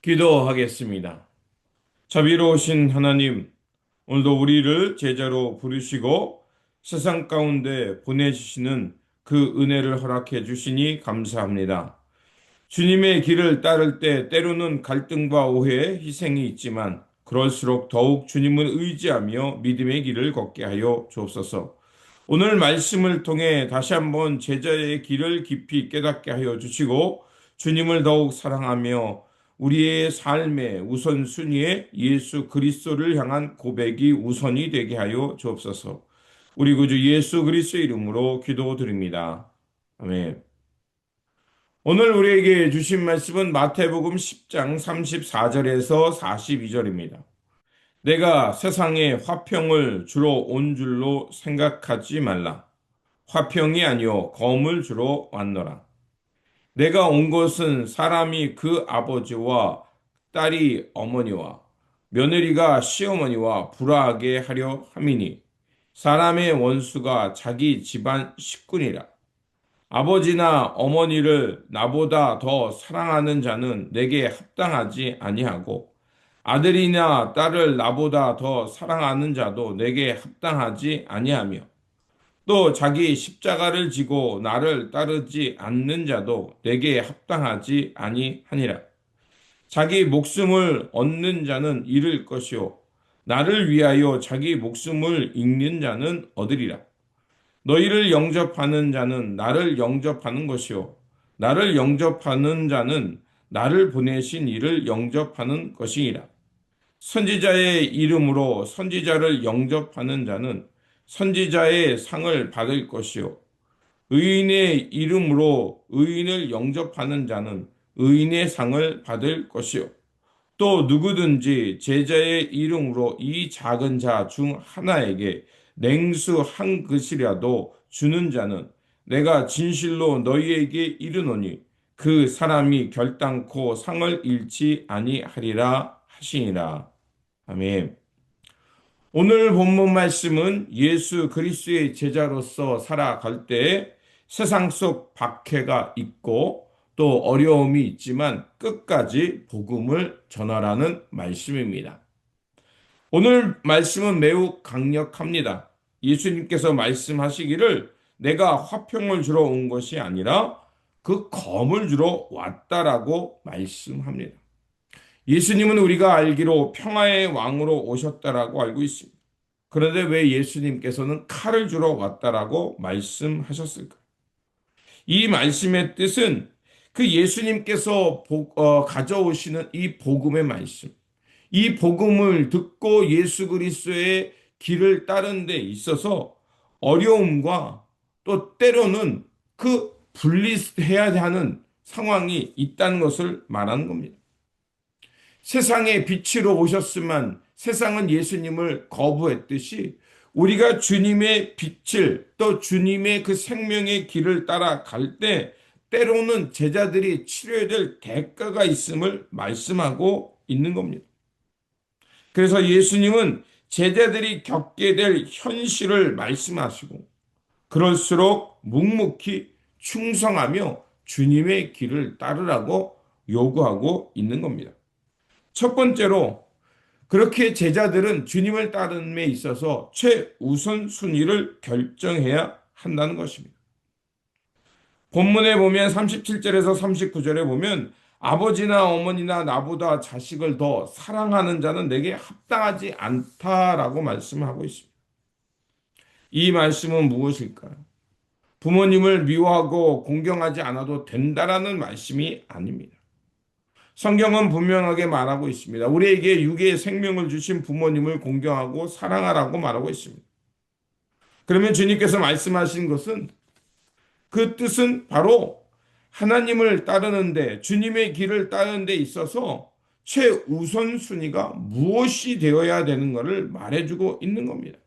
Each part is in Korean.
기도하겠습니다. 자비로우신 하나님, 오늘도 우리를 제자로 부르시고 세상 가운데 보내주시는 그 은혜를 허락해 주시니 감사합니다. 주님의 길을 따를 때 때로는 갈등과 오해, 희생이 있지만 그럴수록 더욱 주님을 의지하며 믿음의 길을 걷게 하여 주옵소서. 오늘 말씀을 통해 다시 한번 제자의 길을 깊이 깨닫게 하여 주시고 주님을 더욱 사랑하며 우리의 삶의 우선순위에 예수 그리스도를 향한 고백이 우선이 되게 하여 주옵소서. 우리 구주 예수 그리스도 이름으로 기도드립니다. 아멘. 오늘 우리에게 주신 말씀은 마태복음 10장 34절에서 42절입니다. 내가 세상에 화평을 주러 온 줄로 생각하지 말라. 화평이 아니요 검을 주러 왔노라. 내가 온 것은 사람이 그 아버지와 딸이 어머니와 며느리가 시어머니와 불화하게 하려 함이니 사람의 원수가 자기 집안 식군이라. 아버지나 어머니를 나보다 더 사랑하는 자는 내게 합당하지 아니하고 아들이나 딸을 나보다 더 사랑하는 자도 내게 합당하지 아니하며 또 자기 십자가를 지고 나를 따르지 않는 자도 내게 합당하지 아니하니라. 자기 목숨을 얻는 자는 잃을 것이요 나를 위하여 자기 목숨을 잃는 자는 얻으리라. 너희를 영접하는 자는 나를 영접하는 것이요 나를 영접하는 자는 나를 보내신 이를 영접하는 것이니라. 선지자의 이름으로 선지자를 영접하는 자는 선지자의 상을 받을 것이요 의인의 이름으로 의인을 영접하는 자는 의인의 상을 받을 것이요 또 누구든지 제자의 이름으로 이 작은 자 중 하나에게 냉수 한 그릇이라도 주는 자는 내가 진실로 너희에게 이르노니 그 사람이 결단코 상을 잃지 아니하리라 하시니라. 아멘. 오늘 본문 말씀은 예수 그리스도의 제자로서 살아갈 때 세상 속 박해가 있고 또 어려움이 있지만 끝까지 복음을 전하라는 말씀입니다. 오늘 말씀은 매우 강력합니다. 예수님께서 말씀하시기를 내가 화평을 주러 온 것이 아니라 그 검을 주러 왔다라고 말씀합니다. 예수님은 우리가 알기로 평화의 왕으로 오셨다라고 알고 있습니다. 그런데 왜 예수님께서는 칼을 주러 왔다라고 말씀하셨을까? 이 말씀의 뜻은 그 예수님께서 가져오시는 이 복음의 말씀, 이 복음을 듣고 예수 그리스도의 길을 따른 데 있어서 어려움과 또 때로는 그 분리해야 하는 상황이 있다는 것을 말하는 겁니다. 세상의 빛으로 오셨지만 세상은 예수님을 거부했듯이 우리가 주님의 빛을 또 주님의 그 생명의 길을 따라갈 때 때로는 제자들이 치러야 될 대가가 있음을 말씀하고 있는 겁니다. 그래서 예수님은 제자들이 겪게 될 현실을 말씀하시고 그럴수록 묵묵히 충성하며 주님의 길을 따르라고 요구하고 있는 겁니다. 첫 번째로 그렇게 제자들은 주님을 따름에 있어서 최우선 순위를 결정해야 한다는 것입니다. 본문에 보면 37절에서 39절에 보면 아버지나 어머니나 나보다 자식을 더 사랑하는 자는 내게 합당하지 않다라고 말씀하고 있습니다. 이 말씀은 무엇일까요? 부모님을 미워하고 공경하지 않아도 된다라는 말씀이 아닙니다. 성경은 분명하게 말하고 있습니다. 우리에게 육의 생명을 주신 부모님을 공경하고 사랑하라고 말하고 있습니다. 그러면 주님께서 말씀하신 것은 그 뜻은 바로 하나님을 따르는데 주님의 길을 따르는 데 있어서 최우선순위가 무엇이 되어야 되는 것을 말해주고 있는 겁니다.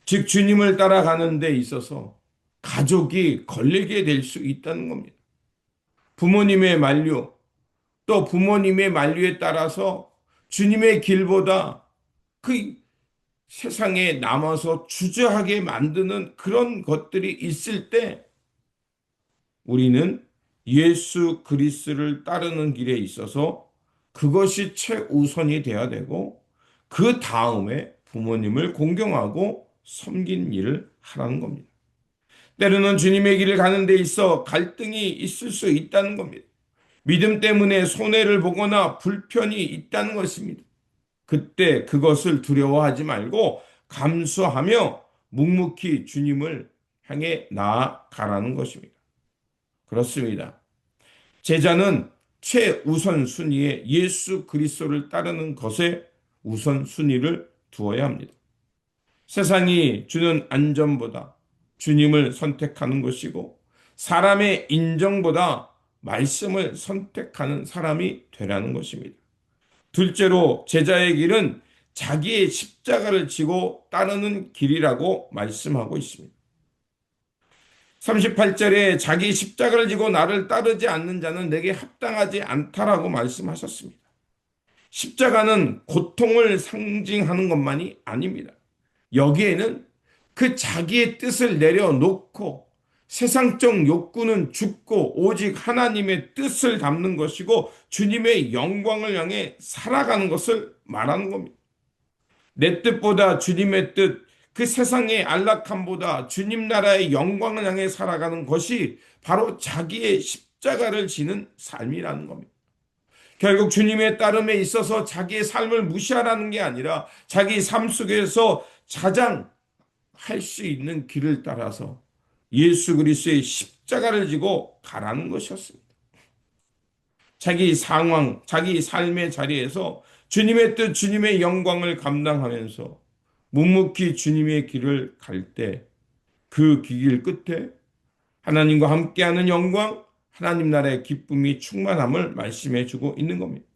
즉 주님을 따라가는 데 있어서 가족이 걸리게 될 수 있다는 겁니다. 부모님의 만류, 또 부모님의 만류에 따라서 주님의 길보다 그 세상에 남아서 주저하게 만드는 그런 것들이 있을 때 우리는 예수 그리스도를 따르는 길에 있어서 그것이 최우선이 되어야 되고 그 다음에 부모님을 공경하고 섬긴 일을 하라는 겁니다. 때로는 주님의 길을 가는 데 있어 갈등이 있을 수 있다는 겁니다. 믿음 때문에 손해를 보거나 불편이 있다는 것입니다. 그때 그것을 두려워하지 말고 감수하며 묵묵히 주님을 향해 나아가라는 것입니다. 그렇습니다. 제자는 최우선 순위에 예수 그리스도를 따르는 것에 우선 순위를 두어야 합니다. 세상이 주는 안전보다 주님을 선택하는 것이고 사람의 인정보다 말씀을 선택하는 사람이 되라는 것입니다. 둘째로 제자의 길은 자기의 십자가를 지고 따르는 길이라고 말씀하고 있습니다. 38절에 자기 십자가를 지고 나를 따르지 않는 자는 내게 합당하지 않다라고 말씀하셨습니다. 십자가는 고통을 상징하는 것만이 아닙니다. 여기에는 그 자기의 뜻을 내려놓고 세상적 욕구는 죽고 오직 하나님의 뜻을 담는 것이고 주님의 영광을 향해 살아가는 것을 말하는 겁니다. 내 뜻보다 주님의 뜻, 그 세상의 안락함보다 주님 나라의 영광을 향해 살아가는 것이 바로 자기의 십자가를 지는 삶이라는 겁니다. 결국 주님의 따름에 있어서 자기의 삶을 무시하라는 게 아니라 자기 삶 속에서 가장 할 수 있는 길을 따라서 예수 그리스도의 십자가를 지고 가라는 것이었습니다. 자기 상황, 자기 삶의 자리에서 주님의 뜻, 주님의 영광을 감당하면서 묵묵히 주님의 길을 갈 때 그 길 끝에 하나님과 함께하는 영광, 하나님 나라의 기쁨이 충만함을 말씀해 주고 있는 겁니다.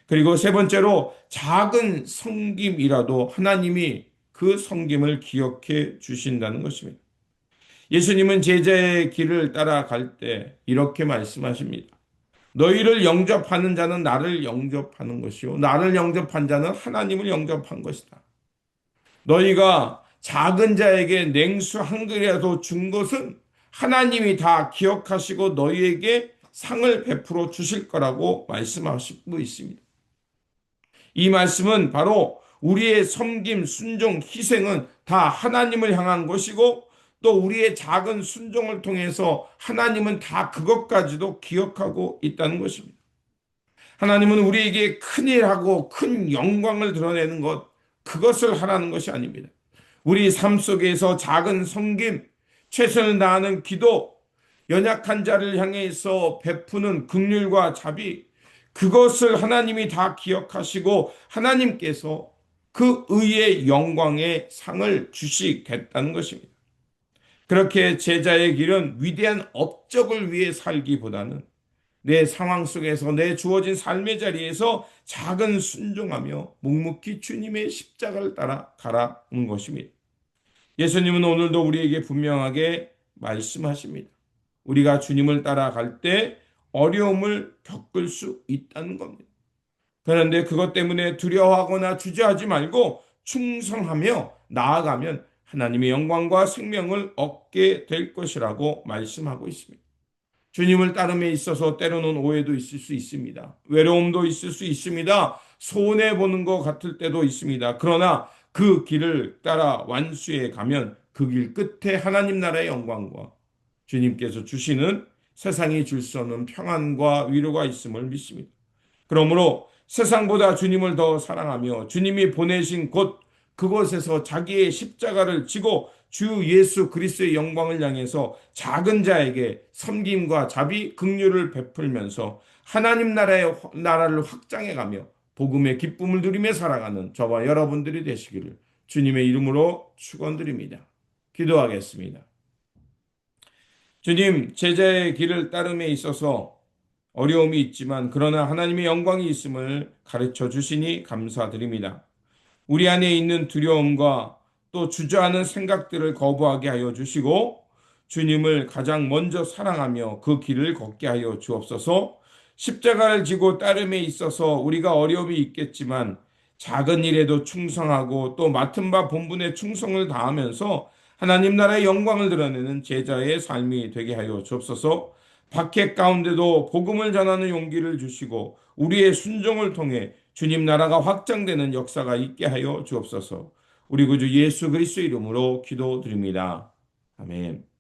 그리고 세 번째로 작은 섬김이라도 하나님이 그 섬김을 기억해 주신다는 것입니다. 예수님은 제자의 길을 따라갈 때 이렇게 말씀하십니다. 너희를 영접하는 자는 나를 영접하는 것이요 나를 영접한 자는 하나님을 영접한 것이다. 너희가 작은 자에게 냉수 한 그릇이라도 준 것은 하나님이 다 기억하시고 너희에게 상을 베풀어 주실 거라고 말씀하시고 있습니다. 이 말씀은 바로 우리의 섬김, 순종, 희생은 다 하나님을 향한 것이고 또 우리의 작은 순종을 통해서 하나님은 다 그것까지도 기억하고 있다는 것입니다. 하나님은 우리에게 큰 일하고 큰 영광을 드러내는 것, 그것을 하라는 것이 아닙니다. 우리 삶 속에서 작은 섬김, 최선을 다하는 기도, 연약한 자를 향해서 베푸는 긍휼과 자비, 그것을 하나님이 다 기억하시고 하나님께서 그 의의 영광의 상을 주시겠다는 것입니다. 그렇게 제자의 길은 위대한 업적을 위해 살기보다는 내 상황 속에서 내 주어진 삶의 자리에서 작은 순종하며 묵묵히 주님의 십자가를 따라 가라는 것입니다. 예수님은 오늘도 우리에게 분명하게 말씀하십니다. 우리가 주님을 따라갈 때 어려움을 겪을 수 있다는 겁니다. 그런데 그것 때문에 두려워하거나 주저하지 말고 충성하며 나아가면 하나님의 영광과 생명을 얻게 될 것이라고 말씀하고 있습니다. 주님을 따름에 있어서 때로는 오해도 있을 수 있습니다. 외로움도 있을 수 있습니다. 손해보는 것 같을 때도 있습니다. 그러나 그 길을 따라 완수해 가면 그 길 끝에 하나님 나라의 영광과 주님께서 주시는 세상이 줄 수 없는 평안과 위로가 있음을 믿습니다. 그러므로 세상보다 주님을 더 사랑하며 주님이 보내신 곳 그곳에서 자기의 십자가를 지고 주 예수 그리스도의 영광을 향해서 작은 자에게 섬김과 자비, 긍휼을 베풀면서 하나님 나라를 확장해가며 복음의 기쁨을 누리며 살아가는 저와 여러분들이 되시기를 주님의 이름으로 축원드립니다. 기도하겠습니다. 주님, 제자의 길을 따름에 있어서 어려움이 있지만 그러나 하나님의 영광이 있음을 가르쳐 주시니 감사드립니다. 우리 안에 있는 두려움과 또 주저하는 생각들을 거부하게 하여 주시고 주님을 가장 먼저 사랑하며 그 길을 걷게 하여 주옵소서. 십자가를 지고 따름에 있어서 우리가 어려움이 있겠지만 작은 일에도 충성하고 또 맡은 바 본분에 충성을 다하면서 하나님 나라의 영광을 드러내는 제자의 삶이 되게 하여 주옵소서. 박해 가운데도 복음을 전하는 용기를 주시고 우리의 순종을 통해 주님 나라가 확장되는 역사가 있게 하여 주옵소서. 우리 구주 예수 그리스도 이름으로 기도드립니다. 아멘.